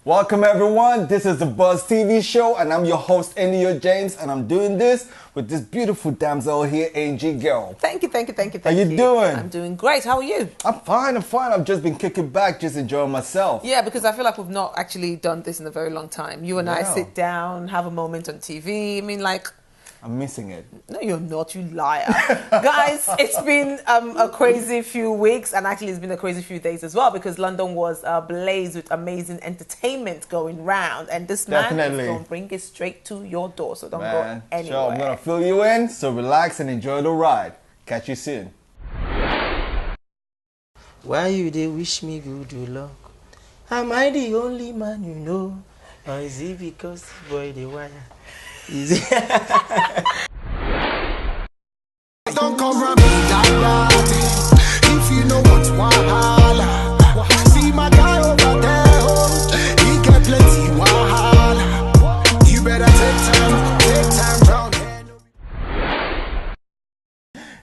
Welcome everyone, this is the Buzz TV show and I'm your host Enio James and I'm doing this with this beautiful damsel here, Angie Girl. Thank you. How you doing? I'm doing great, how are you? I'm fine. I've just been kicking back, just enjoying myself. Yeah, because I feel like we've not actually done this in a very long time. You and I sit down, have a moment on TV, I mean like... I'm missing it. No, you're not, you liar. Guys, it's been a crazy few weeks, and actually it's been a crazy few days as well, because London was ablaze with amazing entertainment going round, and this man is going to bring it straight to your door, so don't go anywhere. Sure, I'm going to fill you in, so relax and enjoy the ride. Catch you soon. Why you they wish me good luck? Am I the only man you know? Or is it because boy the wire? Easy. Don't come around me like that. If you know what's wahala, see my guy over there, he get plenty wahala. You better take time round here.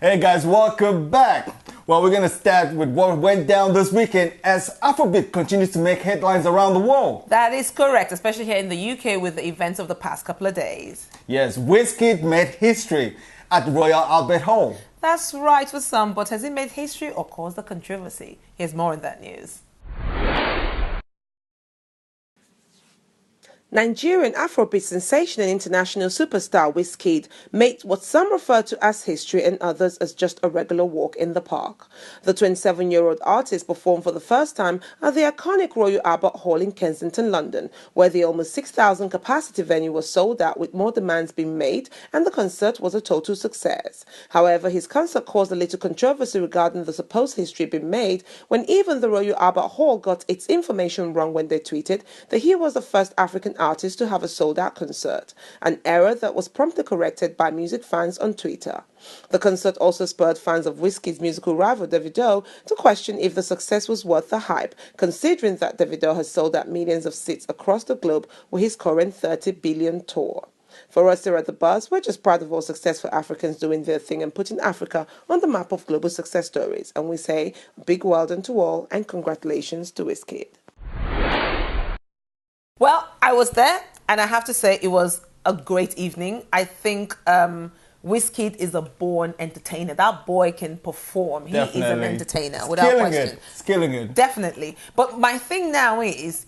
Hey guys, welcome back. Well, we're going to start with what went down this weekend as Afrobeat continues to make headlines around the world. That is correct, especially here in the UK with the events of the past couple of days. Yes, Wizkid made history at Royal Albert Hall. That's right for some, but has it made history or caused a controversy? Here's more in that news. Nigerian Afrobeat sensation and international superstar Wizkid made what some refer to as history and others as just a regular walk in the park. The 27-year-old artist performed for the first time at the iconic Royal Albert Hall in Kensington, London, where the almost 6,000 capacity venue was sold out with more demands being made, and the concert was a total success. However, his concert caused a little controversy regarding the supposed history being made when even the Royal Albert Hall got its information wrong when they tweeted that he was the first African artist to have a sold-out concert, an error that was promptly corrected by music fans on Twitter. The concert also spurred fans of Wizkid's musical rival Davido to question if the success was worth the hype, considering that Davido has sold out millions of seats across the globe with his current 30 billion tour. For us here at The Buzz, we're just proud of all successful Africans doing their thing and putting Africa on the map of global success stories, and we say a big well done to all and congratulations to Wizkid. Well, I was there, and I have to say it was a great evening. I think Wizkid is a born entertainer. That boy can perform. Definitely. He is an entertainer, without question. Skilling it. Definitely. But my thing now is,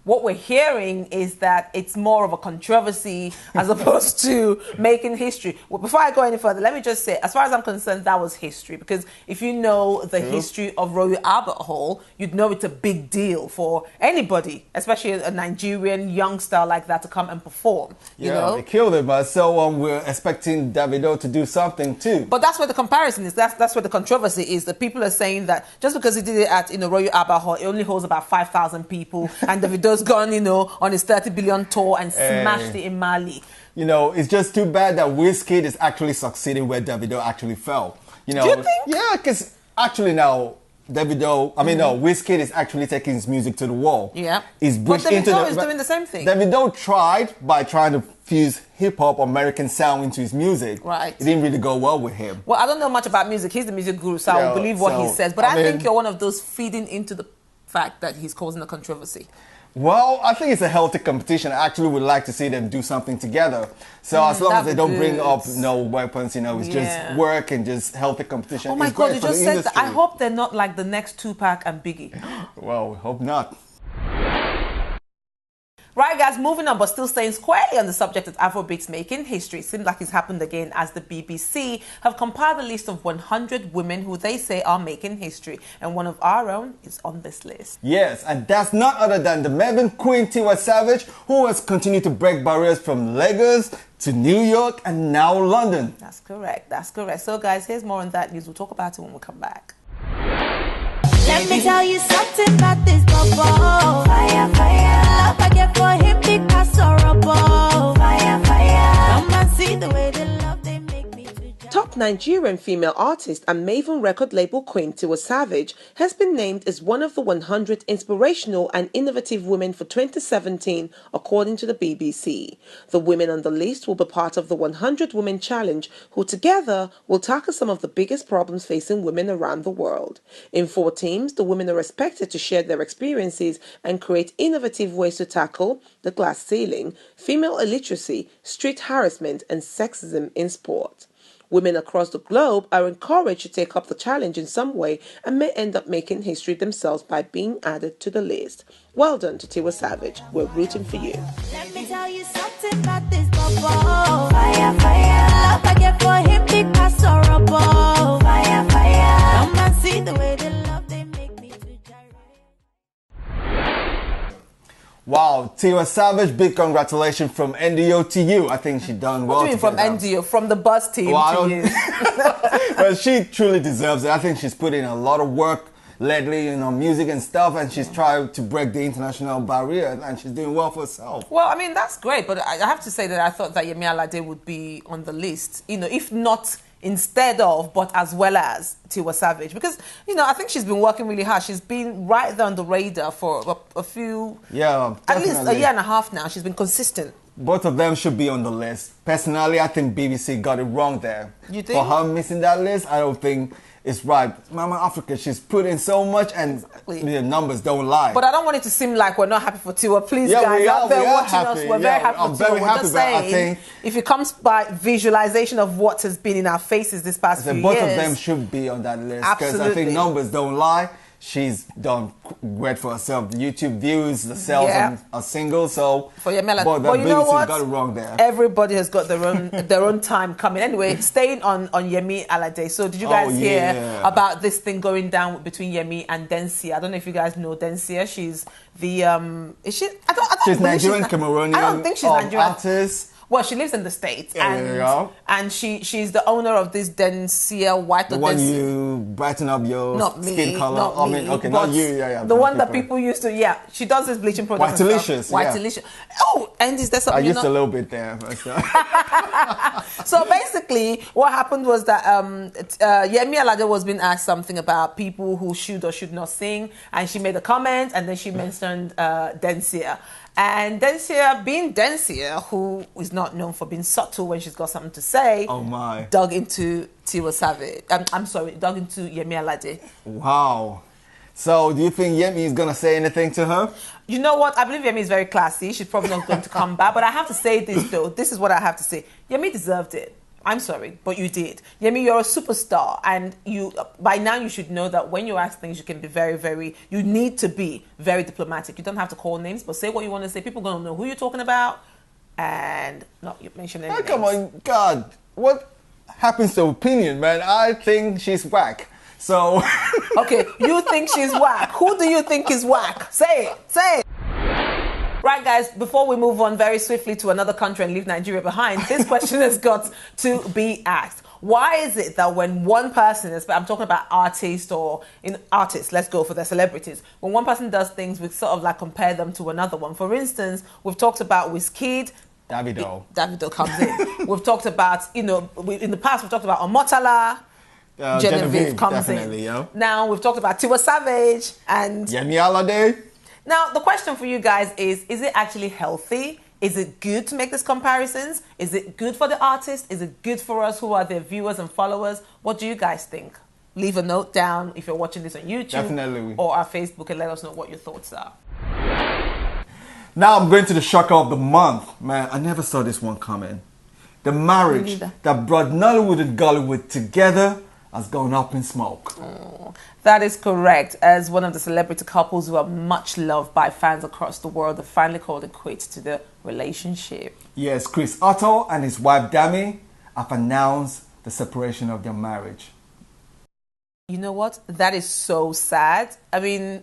what we're hearing is that it's more of a controversy as opposed to making history. Well, before I go any further, let me just say, as far as I'm concerned, that was history. Because if you know the history of Royal Albert Hall, you'd know it's a big deal for anybody, especially a Nigerian youngster like that, to come and perform. You know? They killed it, but so we're expecting Davido to do something too. But that's where the comparison is. That's where the controversy is. The people are saying that just because he did it at Royal Albert Hall, it only holds about 5,000 people, and Davido's gone, on his 30 billion tour and smashed it in Mali. It's just too bad that Wizkid is actually succeeding where Davido actually fell. Do you think? Yeah, because actually now Wizkid is actually taking his music to the wall. Yeah. But Davido is doing the same thing. Davido tried by trying to fuse hip-hop American sound into his music. Right. It didn't really go well with him. Well, I don't know much about music. He's the music guru, so I will believe what he says. But I think you're one of those feeding into the fact that he's causing a controversy. Well, I think it's a healthy competition. I actually would like to see them do something together. So as long as they don't bring up no weapons, it's just work and just healthy competition. Oh my God, you just said that. I hope they're not like the next Tupac and Biggie. Well, we hope not. Right, guys, moving on, but still staying squarely on the subject of Afrobeats making history. It seems like it's happened again as the BBC have compiled a list of 100 women who they say are making history. And one of our own is on this list. Yes, and that's not other than the Maven Queen Tiwa Savage, who has continued to break barriers from Lagos to New York and now London. That's correct. So, guys, here's more on that news. We'll talk about it when we come back. Let me tell you something about this bubble. Fire, fire. Love I get for him because so rubble. Fire, fire. Come and see the way they love they make me to jump. Top top Nigerian female artist and Maven record label queen Tiwa Savage has been named as one of the 100 inspirational and innovative women for 2017, according to the BBC. The women on the list will be part of the 100 Women Challenge, who together will tackle some of the biggest problems facing women around the world. In 4 teams, the women are expected to share their experiences and create innovative ways to tackle the glass ceiling, female illiteracy, street harassment, and sexism in sport. Women across the globe are encouraged to take up the challenge in some way and may end up making history themselves by being added to the list. Well done to Tiwa Savage. We're rooting for you. Let me tell you something about this bubble. Fire, fire. Love I get for him because horrible. Fire, fire. Come and see the way they love they make me to gyrate. Wow, Tiwa Savage, big congratulations from NDO to you. I think she done well. What do you mean from NDO? From the bus team to you? Well, she truly deserves it. I think she's put in a lot of work lately, you know, music and stuff, and she's tried to break the international barrier, and she's doing well for herself. Well, I mean, that's great, but I have to say that I thought that Yemi Alade would be on the list, you know, if not instead of, but as well as Tiwa Savage. Because, you know, I think she's been working really hard. She's been right there on the radar for a few, at least a year and a half now. She's been consistent. Both of them should be on the list. Personally, I think BBC got it wrong there. You think? For her missing that list, I don't think it's right. Mama Africa, she's put in so much, and the numbers don't lie. But I don't want it to seem like we're not happy for Tiwa. Please, guys out there watching us, we're very happy for Tiwa. Very happy, just saying, if it comes by visualization of what has been in our faces this past few years, both of them should be on that list, because I think numbers don't lie. She's done great for herself. The YouTube views, the sales on a single. So for Yemi Alade, but you know what? Got it wrong there. Everybody has got their own time coming. Anyway, staying on Yemi Alade. So did you guys hear about this thing going down between Yemi and Densia? I don't know if you guys know Densia. She's the is she? I don't she's Nigerian Cameroonian. I don't think she's Nigerian artist. Well, she lives in the States, and she's the owner of this Densia White. The one you brighten up your skin color. Not me. Okay, not you. The one that people used to. She does this bleaching product. Whitelicious. Whitelicious. Oh, and is there something? I used a little bit there. So basically, what happened was that Yemi Alade was being asked something about people who should or should not sing, and she made a comment, and then she mentioned Densia. And Densia, being Densia, who is not known for being subtle when she's got something to say, dug into Tiwa Savage. Dug into Yemi Alade. Wow. So, do you think Yemi is going to say anything to her? You know what? I believe Yemi is very classy. She's probably not going to come back. But I have to say this, though. This is what I have to say. Yemi deserved it. I'm sorry, but you did. Yemi, you're a superstar, and by now you should know that when you ask things, you can be you need to be very diplomatic. You don't have to call names, but say what you want to say. People are going to know who you're talking about, and not mention any names. Come on, God. What happens to opinion, man? I think she's whack. So... Okay, you think she's whack. Who do you think is whack? Say it. Say it. Right, guys, before we move on very swiftly to another country and leave Nigeria behind, this question has got to be asked. Why is it that when one person, I'm talking about artists let's go for the celebrities, when one person does things, we sort of like compare them to another one. For instance, we've talked about Wizkid. Davido comes in. We've talked about, in the past, we've talked about Omotala. Genevieve comes in. Yeah. Now, we've talked about Tiwa Savage and... Yemi Alade. Now, the question for you guys is it actually healthy? Is it good to make these comparisons? Is it good for the artist? Is it good for us who are their viewers and followers? What do you guys think? Leave a note down if you're watching this on YouTube or our Facebook and let us know what your thoughts are. Now I'm going to the shocker of the month. Man, I never saw this one coming. The marriage that brought Nollywood and Gollywood together has gone up in smoke. That is correct. As one of the celebrity couples who are much loved by fans across the world, have finally called it quits to the relationship. Yes, Chris Attoh and his wife Dami have announced the separation of their marriage. You know what? That is so sad. I mean,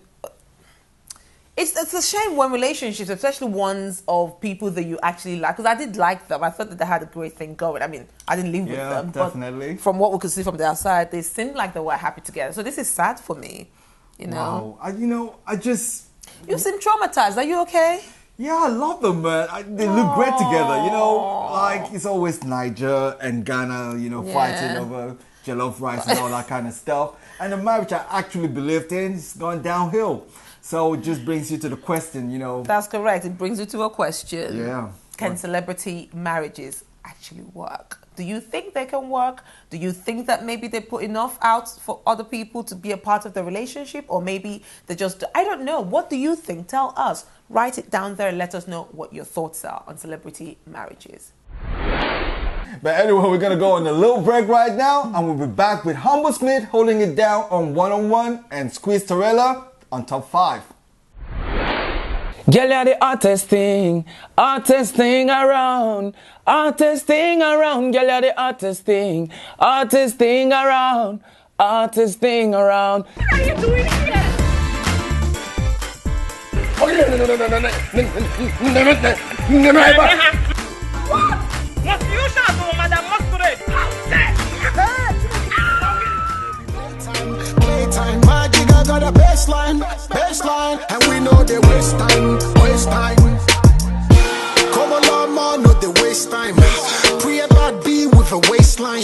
it's a shame when relationships, especially ones of people that you actually like, because I did like them. I thought that they had a great thing going. I mean, I didn't live with them. Definitely. But from what we could see from the outside, they seemed like they were happy together. So this is sad for me, Wow. I just... You seem traumatized. Are you okay? Yeah, I love them, man. They look great together, you know. Like, it's always Niger and Ghana, you know, fighting over jollof rice and all that kind of stuff. And the marriage I actually believed in is gone downhill. So it just brings you to the question, you know. That's correct. It brings you to a question. Yeah. Can celebrity marriages actually work? Do you think they can work? Do you think that maybe they put enough out for other people to be a part of the relationship? Or maybe they just, I don't know. What do you think? Tell us. Write it down there and let us know what your thoughts are on celebrity marriages. But anyway, we're going to go on a little break right now. And we'll be back with Humble Smith holding it down on 101 and Squeeze Torella on Top 5. Girl, you're the hottest thing around, hottest thing around. Girl, you're the hottest thing around, hottest thing around. What are you doing here? What? Must you shout to Madam Masquerade? Playtime, magic, I got a baseline, and we know they waste time. Come along, man, no they waste time. Pre-bad B with a waistline.